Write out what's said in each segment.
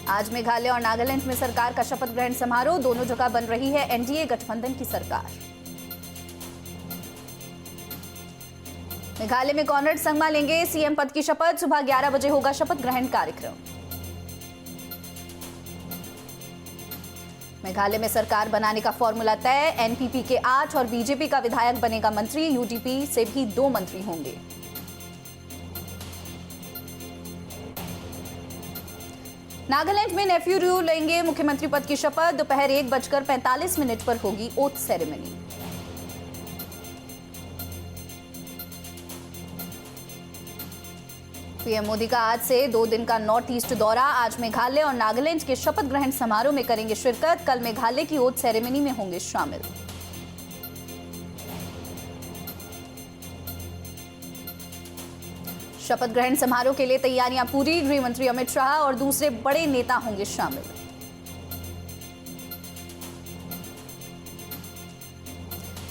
आज मेघालय और नागालैंड में सरकार का शपथ ग्रहण समारोह, दोनों जगह बन रही है एनडीए गठबंधन की सरकार। मेघालय में कॉनरेड संगमा लेंगे सीएम पद की शपथ, सुबह 11 बजे होगा शपथ ग्रहण कार्यक्रम। मेघालय में सरकार बनाने का फॉर्मूला तय, एनपीपी के 8 और बीजेपी का विधायक बनेगा मंत्री, यूडीपी से भी 2 मंत्री होंगे। नागालैंड में नेफ्यू लेंगे मुख्यमंत्री पद की शपथ, दोपहर 1:45 पर होगी ओथ सेरेमनी। पीएम मोदी का आज से 2 दिन का नॉर्थ ईस्ट दौरा, आज मेघालय और नागालैंड के शपथ ग्रहण समारोह में करेंगे शिरकत, कल मेघालय की ओथ सेरेमनी में होंगे शामिल। शपथ ग्रहण समारोह के लिए तैयारियां पूरी, गृह मंत्री अमित शाह और दूसरे बड़े नेता होंगे शामिल।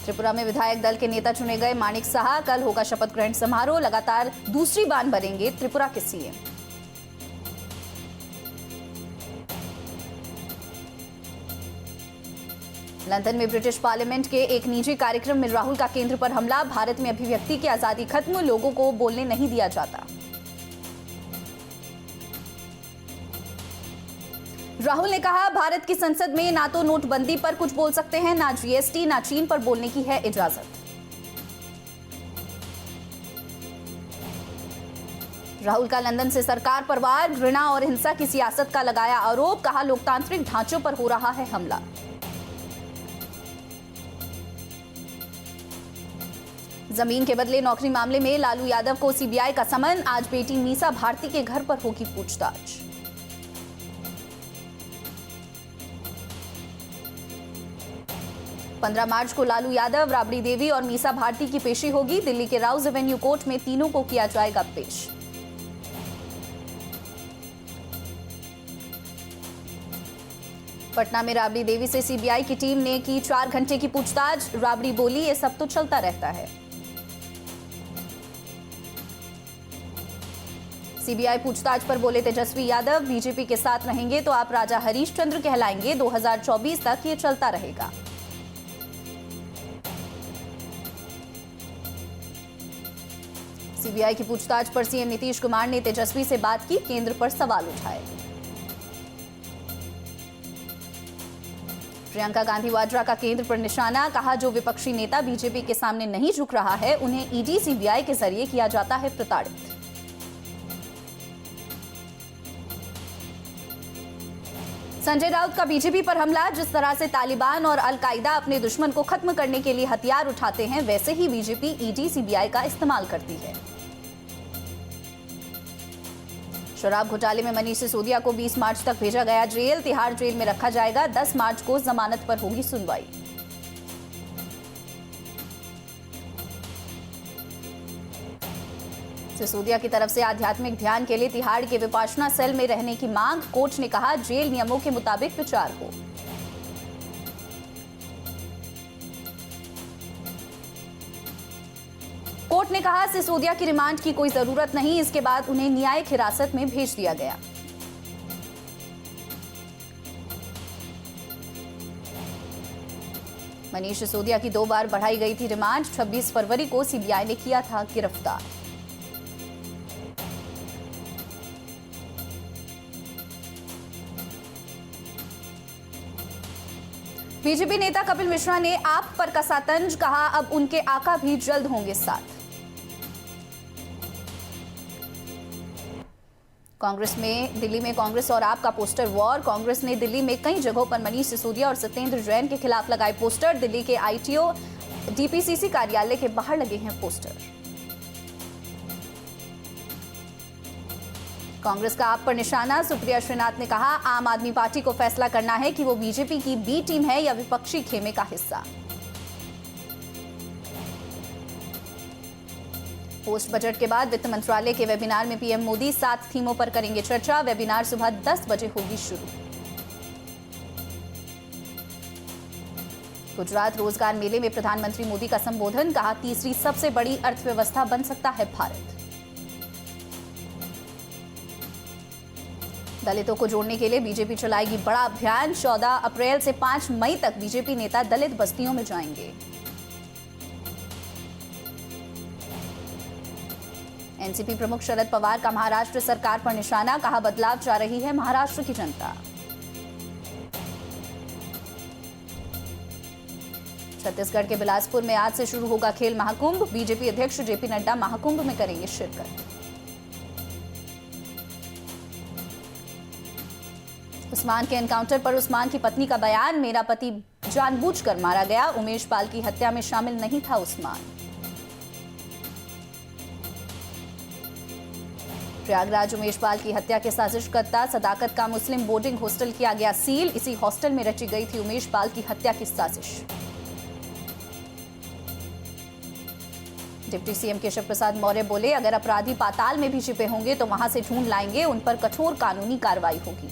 त्रिपुरा में विधायक दल के नेता चुने गए माणिक साहा, कल होगा शपथ ग्रहण समारोह, लगातार दूसरी बार बनेंगे त्रिपुरा के सीएम। लंदन में ब्रिटिश पार्लियामेंट के एक निजी कार्यक्रम में राहुल का केंद्र पर हमला, भारत में अभिव्यक्ति की आजादी खत्म, लोगों को बोलने नहीं दिया जाता। राहुल ने कहा, भारत की संसद में ना तो नोटबंदी पर कुछ बोल सकते हैं, ना जीएसटी, ना चीन पर बोलने की है इजाजत। राहुल का लंदन से सरकार पर वार, घृणा और हिंसा की सियासत का लगाया आरोप, कहा लोकतांत्रिक ढांचों पर हो रहा है हमला। जमीन के बदले नौकरी मामले में लालू यादव को सीबीआई का समन, आज बेटी मीसा भारती के घर पर होगी पूछताछ। पंद्रह मार्च को लालू यादव, राबड़ी देवी और मीसा भारती की पेशी होगी, दिल्ली के राउज एवेन्यू कोर्ट में तीनों को किया जाएगा पेश। पटना में राबड़ी देवी से सीबीआई की टीम ने की 4 घंटे की पूछताछ, राबड़ी बोली ये सब तो चलता रहता है। सीबीआई पूछताछ पर बोले तेजस्वी यादव, बीजेपी के साथ रहेंगे तो आप राजा हरीशचंद्र कहलाएंगे, 2024 तक ये चलता रहेगा। सीबीआई की पूछताछ पर सीएम नीतीश कुमार ने तेजस्वी से बात की, केंद्र पर सवाल उठाए। प्रियंका गांधी वाड्रा का केंद्र पर निशाना, कहा जो विपक्षी नेता बीजेपी के सामने नहीं झुक रहा है, उन्हें ईडी सीबीआई के जरिए किया जाता है प्रताड़ित। संजय राउत का बीजेपी पर हमला, जिस तरह से तालिबान और अल-कायदा अपने दुश्मन को खत्म करने के लिए हथियार उठाते हैं, वैसे ही बीजेपी ईडी सीबीआई का इस्तेमाल करती है। शराब घोटाले में मनीष सिसोदिया को 20 मार्च तक भेजा गया जेल, तिहाड़ जेल में रखा जाएगा, 10 मार्च को जमानत पर होगी सुनवाई। सिसोदिया की तरफ से आध्यात्मिक ध्यान के लिए तिहाड़ के विपाशना सेल में रहने की मांग, कोर्ट ने कहा जेल नियमों के मुताबिक विचार हो। कोर्ट ने कहा सिसोदिया की रिमांड की कोई जरूरत नहीं, इसके बाद उन्हें न्यायिक हिरासत में भेज दिया गया। मनीष सिसोदिया की 2 बार बढ़ाई गई थी रिमांड, 26 फरवरी को सीबीआई ने किया था गिरफ्तार। बीजेपी नेता कपिल मिश्रा ने आप पर कसा तंज, कहा अब उनके आका भी जल्द होंगे साथ। कांग्रेस में दिल्ली में कांग्रेस और आप का पोस्टर वॉर, कांग्रेस ने दिल्ली में कई जगहों पर मनीष सिसोदिया और सत्येंद्र जैन के खिलाफ लगाए पोस्टर, दिल्ली के आईटीओ डीपीसीसी कार्यालय के बाहर लगे हैं पोस्टर। कांग्रेस का आप पर निशाना, सुप्रिया श्रीनाथ ने कहा आम आदमी पार्टी को फैसला करना है कि वो बीजेपी की बी टीम है या विपक्षी खेमे का हिस्सा। पोस्ट बजट के बाद वित्त मंत्रालय के वेबिनार में पीएम मोदी 7 थीमों पर करेंगे चर्चा, वेबिनार सुबह 10 बजे होगी शुरू। गुजरात रोजगार मेले में प्रधानमंत्री मोदी का संबोधन, कहा तीसरी सबसे बड़ी अर्थव्यवस्था बन सकता है भारत। दलितों को जोड़ने के लिए बीजेपी चलाएगी बड़ा अभियान। 14 अप्रैल से 5 मई तक बीजेपी नेता दलित बस्तियों में जाएंगे। एनसीपी प्रमुख शरद पवार का महाराष्ट्र सरकार पर निशाना, कहा बदलाव चाह रही है महाराष्ट्र की जनता। छत्तीसगढ़ के बिलासपुर में आज से शुरू होगा खेल महाकुंभ। बीजेपी अध्यक्ष जेपी नड्डा महाकुंभ में करेंगे शिरकत। उस्मान के एनकाउंटर पर उस्मान की पत्नी का बयान, मेरा पति जानबूझकर मारा गया, उमेश पाल की हत्या में शामिल नहीं था उस्मान। प्रयागराज उमेश पाल की हत्या के साजिशकर्ता सदाकत का मुस्लिम बोर्डिंग हॉस्टल किया गया सील। इसी हॉस्टल में रची गई थी उमेश पाल की हत्या की साजिश। डिप्टी सीएम केशव प्रसाद मौर्य बोले, अगर अपराधी पाताल में भी छिपे होंगे तो वहां से ढूंढ लाएंगे, उन पर कठोर कानूनी कार्रवाई होगी।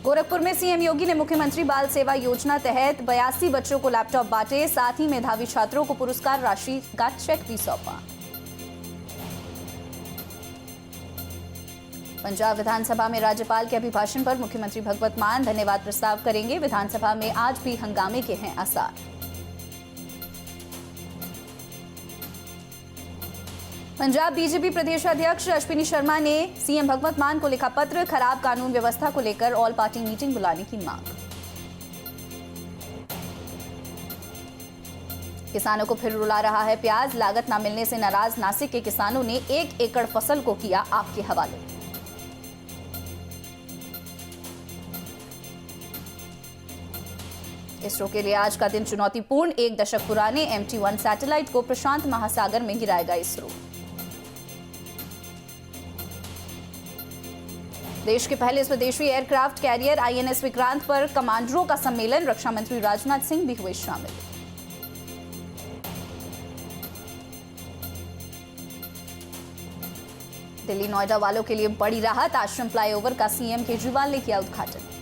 गोरखपुर में सीएम योगी ने मुख्यमंत्री बाल सेवा योजना तहत 82 बच्चों को लैपटॉप बांटे, साथ ही मेधावी छात्रों को पुरस्कार राशि का चेक भी सौंपा। पंजाब विधानसभा में राज्यपाल के अभिभाषण पर मुख्यमंत्री भगवत मान धन्यवाद प्रस्ताव करेंगे। विधानसभा में आज भी हंगामे के हैं आसार। पंजाब बीजेपी प्रदेशाध्यक्ष अश्विनी शर्मा ने सीएम भगवत मान को लिखा पत्र, खराब कानून व्यवस्था को लेकर ऑल पार्टी मीटिंग बुलाने की मांग। किसानों को फिर रुला रहा है प्याज, लागत न मिलने से नाराज नासिक के किसानों ने 1 एकड़ फसल को किया आग के हवाले। इसरो के लिए आज का दिन चुनौतीपूर्ण, 1 दशक पुराने MT1 सैटेलाइट को प्रशांत महासागर में गिराएगा इसरो। देश के पहले स्वदेशी एयरक्राफ्ट कैरियर INS विक्रांत पर कमांडरों का सम्मेलन, रक्षा मंत्री राजनाथ सिंह भी हुए शामिल। दिल्ली नोएडा वालों के लिए बड़ी राहत, आश्रम फ्लाईओवर का सीएम केजरीवाल ने किया उद्घाटन।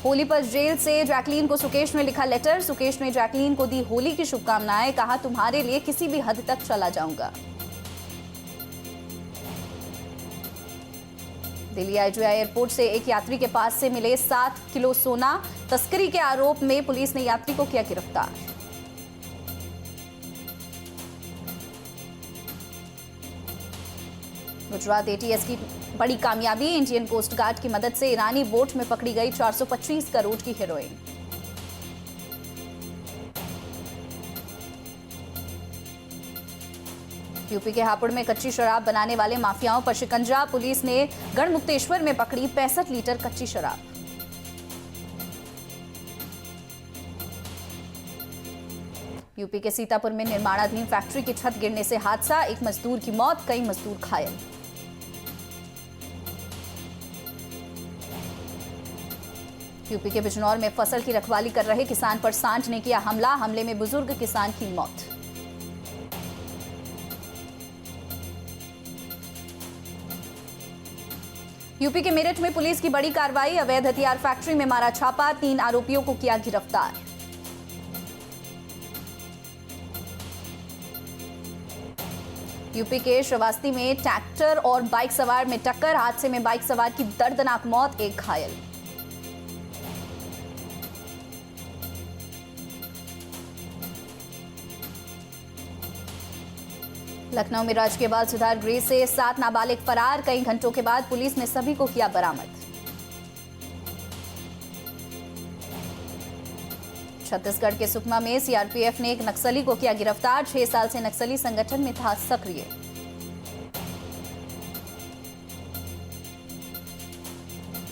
होली पर जेल से जैकलीन को सुकेश ने लिखा लेटर, सुकेश ने जैकलीन को दी होली की शुभकामनाएं, कहा तुम्हारे लिए किसी भी हद तक चला जाऊंगा। दिल्ली IGI एयरपोर्ट से एक यात्री के पास से मिले 7 किलो सोना, तस्करी के आरोप में पुलिस ने यात्री को किया गिरफ्तार। गुजरात ATS की बड़ी कामयाबी, इंडियन कोस्ट गार्ड की मदद से ईरानी बोट में पकड़ी गई 425 करोड़ की हेरोइन। यूपी के हापुड़ में कच्ची शराब बनाने वाले माफियाओं पर शिकंजा, पुलिस ने गढ़मुक्तेश्वर में पकड़ी 65 लीटर कच्ची शराब। यूपी के सीतापुर में निर्माणाधीन फैक्ट्री की छत गिरने से हादसा, एक मजदूर की मौत, कई मजदूर घायल। यूपी के बिजनौर में फसल की रखवाली कर रहे किसान पर सांड ने किया हमला, हमले में बुजुर्ग किसान की मौत। यूपी के मेरठ में पुलिस की बड़ी कार्रवाई, अवैध हथियार फैक्ट्री में मारा छापा, 3 आरोपियों को किया गिरफ्तार। यूपी के श्रावस्ती में ट्रैक्टर और बाइक सवार में टक्कर, हादसे में बाइक सवार की दर्दनाक मौत, एक घायल। लखनऊ में राजकीय बाल सुधार गृह से 7 नाबालिग फरार, कई घंटों के बाद पुलिस ने सभी को किया बरामद। छत्तीसगढ़ के सुकमा में सीआरपीएफ ने एक नक्सली को किया गिरफ्तार, 6 साल से नक्सली संगठन में था सक्रिय।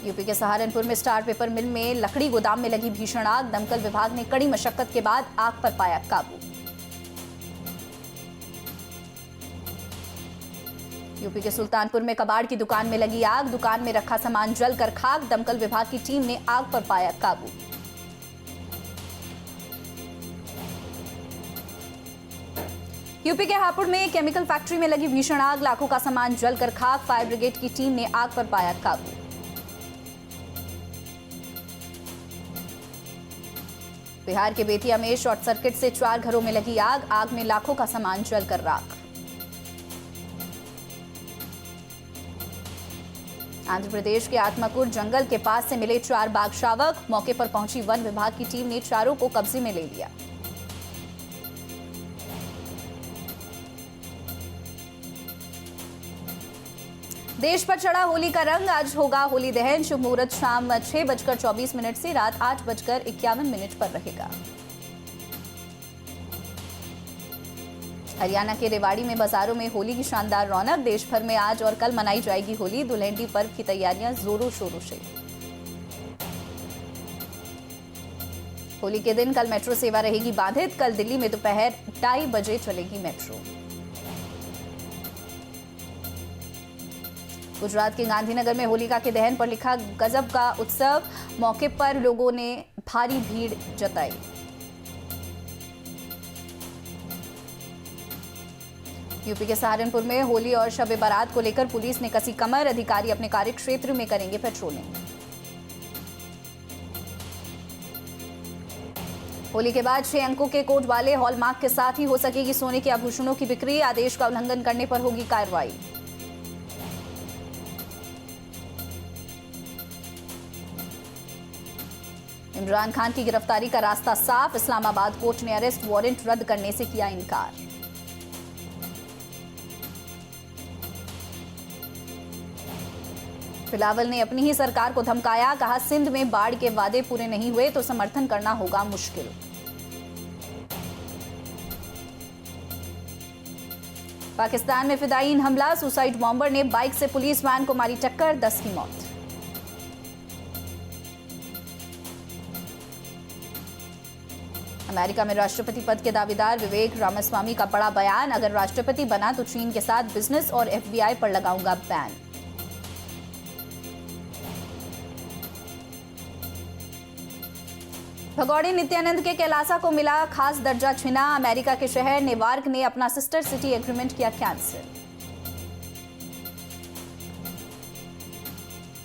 यूपी के सहारनपुर में स्टार पेपर मिल में लकड़ी गोदाम में लगी भीषण आग, दमकल विभाग ने कड़ी मशक्कत के बाद आग पर पाया काबू। यूपी के सुल्तानपुर में कबाड़ की दुकान में लगी आग, दुकान में रखा सामान जलकर खाक, दमकल विभाग की टीम ने आग पर पाया काबू। यूपी के हापुड़ में केमिकल फैक्ट्री में लगी भीषण आग, लाखों का सामान जलकर खाक, फायर ब्रिगेड की टीम ने आग पर पाया काबू। बिहार के बेतिया में शॉर्ट सर्किट से 4 घरों में लगी आग। आग में लाखों का सामान जलकर राख। आंध्र प्रदेश के आत्माकुर जंगल के पास से मिले 4 बाघ शावक। मौके पर पहुंची वन विभाग की टीम ने चारों को कब्जे में ले लिया। देश पर चढ़ा होली का रंग। आज होगा होली दहन। शुभ मुहूर्त शाम 6:24 से रात 8:51 पर रहेगा। हरियाणा के रेवाड़ी में बाजारों में होली की शानदार रौनक। देश भर में आज और कल मनाई जाएगी होली। दुल्हनडी पर्व की तैयारियां जोरों शोरों से। होली के दिन कल मेट्रो सेवा रहेगी बाधित। कल दिल्ली में दोपहर 2:30 बजे चलेगी मेट्रो। गुजरात के गांधीनगर में होलिका के दहन पर लिखा गजब का उत्सव। मौके पर लोगों ने भारी भीड़ जताई। यूपी के सहारनपुर में होली और शब बारात को लेकर पुलिस ने कसी कमर। अधिकारी अपने कार्य क्षेत्र में करेंगे पेट्रोलिंग। होली के बाद 6 अंकों के कोड वाले हॉलमार्क के साथ ही हो सकेगी सोने के आभूषणों की बिक्री। आदेश का उल्लंघन करने पर होगी कार्रवाई। इमरान खान की गिरफ्तारी का रास्ता साफ। इस्लामाबाद कोर्ट ने अरेस्ट वारंट रद्द करने से किया इनकार। बिलावल ने अपनी ही सरकार को धमकाया। कहा सिंध में बाढ़ के वादे पूरे नहीं हुए तो समर्थन करना होगा मुश्किल। पाकिस्तान में फिदायीन हमला। सुसाइड बॉम्बर ने बाइक से पुलिस वैन को मारी टक्कर। 10 की मौत। अमेरिका में राष्ट्रपति पद के दावेदार विवेक रामास्वामी का बड़ा बयान। अगर राष्ट्रपति बना तो चीन के साथ बिजनेस और एफबीआई पर लगाऊंगा बैन। भगौड़े नित्यानंद के कैलासा को मिला खास दर्जा छिना। अमेरिका के शहर नेवार्क ने अपना सिस्टर सिटी एग्रीमेंट किया कैंसिल।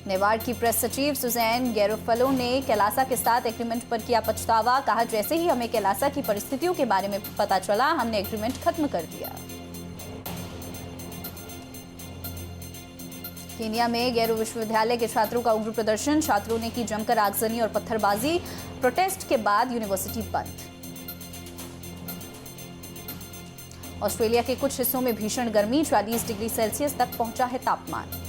नेवार्क की प्रेस सचिव सुजैन गैरोफलो ने कैलासा के साथ एग्रीमेंट पर किया पछतावा। कहा जैसे ही हमें कैलासा की परिस्थितियों के बारे में पता चला हमने एग्रीमेंट खत्म कर दिया। केनिया में गैरो विश्वविद्यालय के छात्रों का उग्र प्रदर्शन। छात्रों ने की जमकर आगजनी और पत्थरबाजी। प्रोटेस्ट के बाद यूनिवर्सिटी बंद। ऑस्ट्रेलिया के कुछ हिस्सों में भीषण गर्मी। 40 डिग्री सेल्सियस तक पहुंचा है तापमान।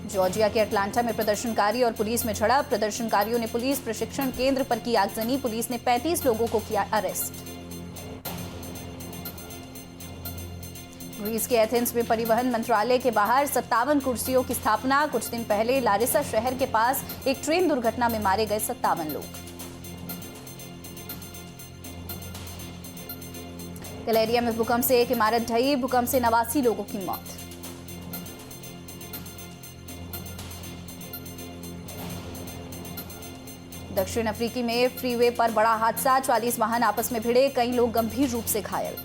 जॉर्जिया के अटलांटा में प्रदर्शनकारी और पुलिस में झड़प। प्रदर्शनकारियों ने पुलिस प्रशिक्षण केंद्र पर की आगजनी। पुलिस ने 35 लोगों को किया अरेस्ट। ग्रीस के एथेंस में परिवहन मंत्रालय के बाहर 57 कुर्सियों की स्थापना। कुछ दिन पहले लारिसा शहर के पास एक ट्रेन दुर्घटना में मारे गए 57 लोग। गलेरिया में भूकंप से एक इमारत ढही। भूकंप से 89 लोगों की मौत। दक्षिण अफ्रीकी में फ्रीवे पर बड़ा हादसा। 40 वाहन आपस में भिड़े। कई लोग गंभीर रूप से घायल।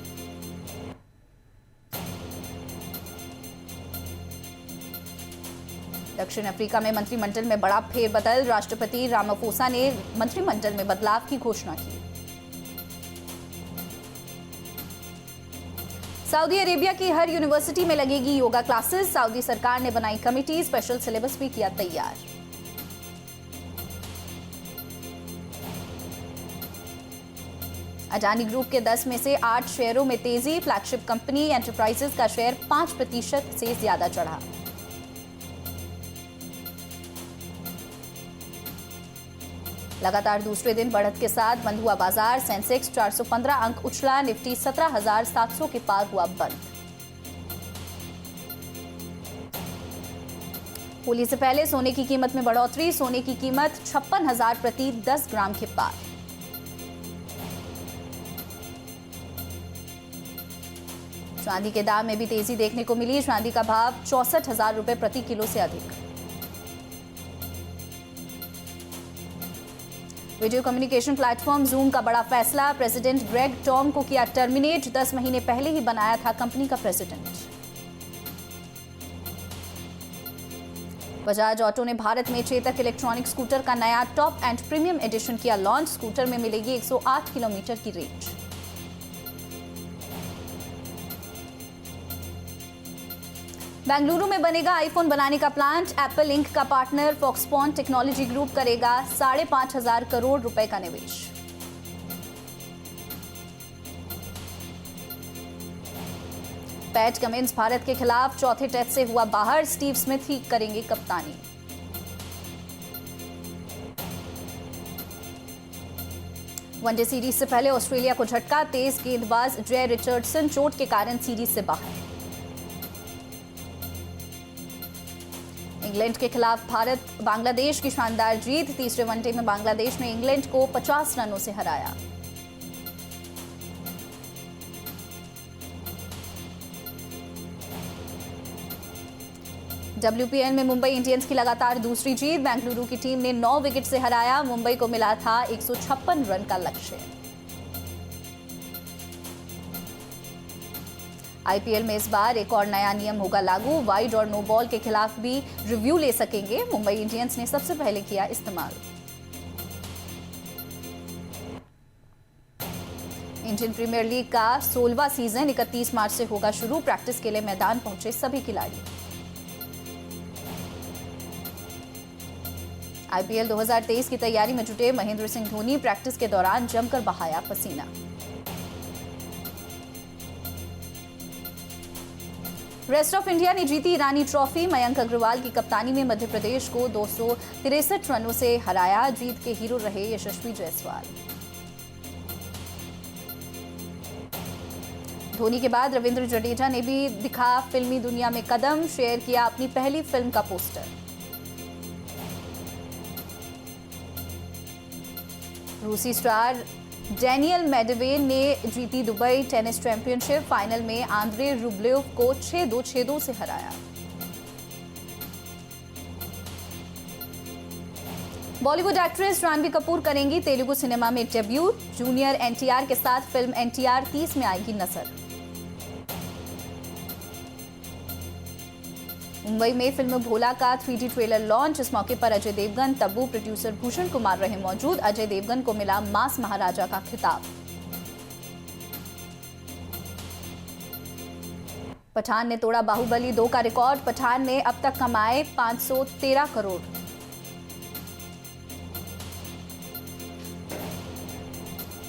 दक्षिण अफ्रीका में मंत्रिमंडल में बड़ा फेरबदल। राष्ट्रपति रामाफोसा ने मंत्रिमंडल में बदलाव की घोषणा की। सऊदी अरेबिया की हर यूनिवर्सिटी में लगेगी योगा क्लासेस। सऊदी सरकार ने बनाई कमेटी। स्पेशल सिलेबस भी किया तैयार। अडानी ग्रुप के 10 में से 8 शेयरों में तेजी। फ्लैगशिप कंपनी एंटरप्राइजेज का शेयर 5% से ज्यादा चढ़ा। लगातार दूसरे दिन बढ़त के साथ बंद हुआ बाजार। सेंसेक्स 415 अंक उछला। निफ्टी 17,700 के पार हुआ बंद। होली से पहले सोने की कीमत में बढ़ोतरी। सोने की कीमत 56,000 प्रति 10 ग्राम के पार। चांदी के दाम में भी तेजी देखने को मिली। चांदी का भाव 64,000 रुपए प्रति किलो से अधिक। वीडियो कम्युनिकेशन प्लेटफॉर्म जूम का बड़ा फैसला। प्रेसिडेंट ग्रेग टॉम को किया टर्मिनेट। 10 महीने पहले ही बनाया था कंपनी का प्रेसिडेंट। बजाज ऑटो ने भारत में चेतक इलेक्ट्रॉनिक स्कूटर का नया टॉप एंड प्रीमियम एडिशन किया लॉन्च। स्कूटर में मिलेगी 108 किलोमीटर की रेंज। बेंगलुरु में बनेगा आईफोन बनाने का प्लांट। एप्पल इंक का पार्टनर फॉक्सकॉन टेक्नोलॉजी ग्रुप करेगा 5,500 करोड़ रुपए का निवेश। पैट कमिंस भारत के खिलाफ चौथे टेस्ट से हुआ बाहर। स्टीव स्मिथ ही करेंगे कप्तानी। वनडे सीरीज से पहले ऑस्ट्रेलिया को झटका। तेज गेंदबाज जे रिचर्डसन चोट के कारण सीरीज से बाहर। इंग्लैंड के खिलाफ भारत बांग्लादेश की शानदार जीत। तीसरे वनडे में बांग्लादेश ने इंग्लैंड को 50 रनों से हराया। WPL में मुंबई इंडियंस की लगातार दूसरी जीत। बेंगलुरु की टीम ने 9 विकेट से हराया। मुंबई को मिला था 156 रन का लक्ष्य। IPL में इस बार एक और नया नियम होगा लागू। वाइड और नो बॉल के खिलाफ भी रिव्यू ले सकेंगे। मुंबई इंडियंस ने सबसे पहले किया इस्तेमाल। इंडियन प्रीमियर लीग का 16वां सीजन 31 मार्च से होगा शुरू। प्रैक्टिस के लिए मैदान पहुंचे सभी खिलाड़ी। IPL 2023 की तैयारी में जुटे महेंद्र सिंह धोनी प्रैक्टिस के दौरान जमकर बहाया पसीना। रेस्ट ऑफ इंडिया ने जीती ईरानी ट्रॉफी। मयंक अग्रवाल की कप्तानी में मध्य प्रदेश को 263 रनों से हराया। जीत के हीरो रहे यशस्वी जायसवाल। धोनी के बाद रविंद्र जडेजा ने भी दिखा फिल्मी दुनिया में कदम। शेयर किया अपनी पहली फिल्म का पोस्टर। रूसी स्टार डैनियल मेडवेडेव ने जीती दुबई टेनिस चैंपियनशिप। फाइनल में आंद्रे रूबलेव को 6-2, 6-2 से हराया। बॉलीवुड एक्ट्रेस रणबीर कपूर करेंगी तेलुगु सिनेमा में डेब्यू। जूनियर NTR के साथ फिल्म NTR 30 में आएगी नजर। मुंबई में फिल्म भोला का 3D ट्रेलर लॉन्च। इस मौके पर अजय देवगन, तब्बू, प्रोड्यूसर भूषण कुमार रहे मौजूद। अजय देवगन को मिला मास महाराजा का खिताब। पठान ने तोड़ा बाहुबली 2 का रिकॉर्ड। पठान ने अब तक कमाए 513 करोड़।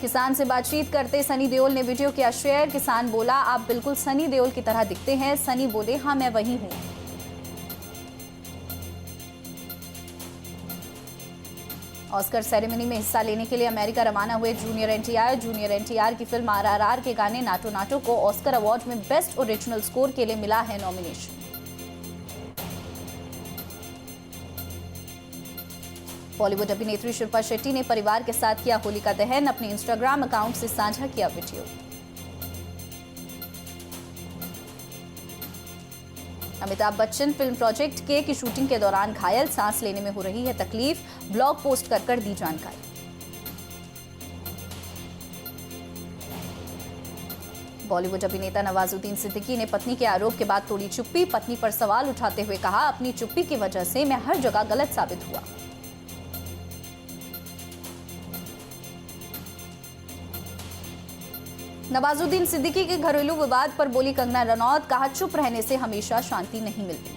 किसान से बातचीत करते सनी देओल ने वीडियो किया शेयर। किसान बोला, आप बिल्कुल सनी देओल की तरह दिखते हैं। सनी बोले, हाँ मैं वही हूं। ऑस्कर सेरेमनी में हिस्सा लेने के लिए अमेरिका रवाना हुए जूनियर NTR। जूनियर NTR की फिल्म RRR के गाने नाटो नाटो को ऑस्कर अवार्ड में बेस्ट ओरिजिनल स्कोर के लिए मिला है नॉमिनेशन। बॉलीवुड अभिनेत्री शिल्पा शेट्टी ने परिवार के साथ किया होलिका दहन। अपने इंस्टाग्राम अकाउंट से साझा किया video. Amitabh Bachchan film project के की शूटिंग के दौरान घायल। सांस लेने में हो रही है तकलीफ। ब्लॉग पोस्ट कर दी जानकारी। बॉलीवुड अभिनेता नवाजुद्दीन सिद्दीकी ने पत्नी के आरोप के बाद तोड़ी चुप्पी। पत्नी पर सवाल उठाते हुए कहा, अपनी चुप्पी की वजह से मैं हर जगह गलत साबित हुआ। नवाजुद्दीन सिद्दीकी के घरेलू विवाद पर बोली कंगना रनौत। कहा, चुप रहने से हमेशा शांति नहीं मिलती।